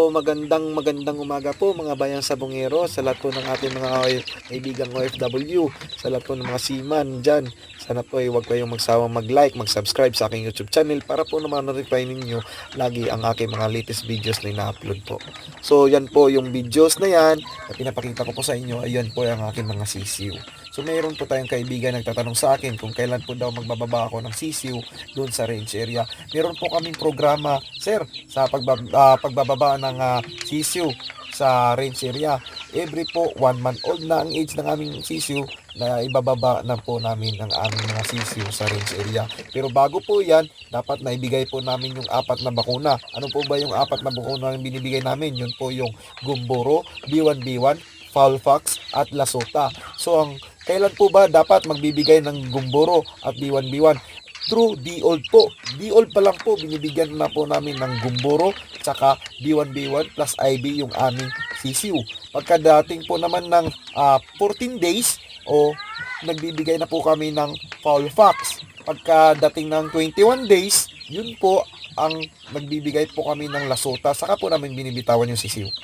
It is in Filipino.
So magandang umaga po mga bayang sabongero, sa lahat po ng ating mga kaibigang OFW, sa lahat po ng mga seaman dyan. Sana po ay huwag kayong magsawang mag-like, mag-subscribe sa aking YouTube channel para po naman notify ninyo lagi ang aking mga latest videos na ina-upload po. So yan po yung videos na yan na pinapakita ko po sa inyo, ayan po ang aking mga sisiw. So mayroon po tayong kaibigan nagtatanong sa akin kung kailan po daw magbababa ako ng sisiw doon sa range area. Meron po kaming programa, sir, sa pagbababa ng sisiw sa range area. Every po 1 month old na ang age ng aming sisiw na ibababa na po namin ang aming mga sisiw sa range area. Pero bago po yan, dapat na ibigay po namin yung 4 na bakuna. Ano po ba yung 4 na bakuna na binibigay namin? Yun po yung Gumboro, B1B1, Foulfax at Lasota. So ang kailan po ba dapat magbibigay ng Gumboro at B1B1? Through D-Old po. D-Old pa lang po, binibigyan na po namin ng Gumboro tsaka B1B1 plus IB yung aming sisiw. Pagkadating po naman ng 14 days o nagbibigay na po kami ng Foulfax. Pagkadating ng 21 days, yun po ang nagbibigay po kami ng Lasota, saka po namin binibitawan yung sisiw.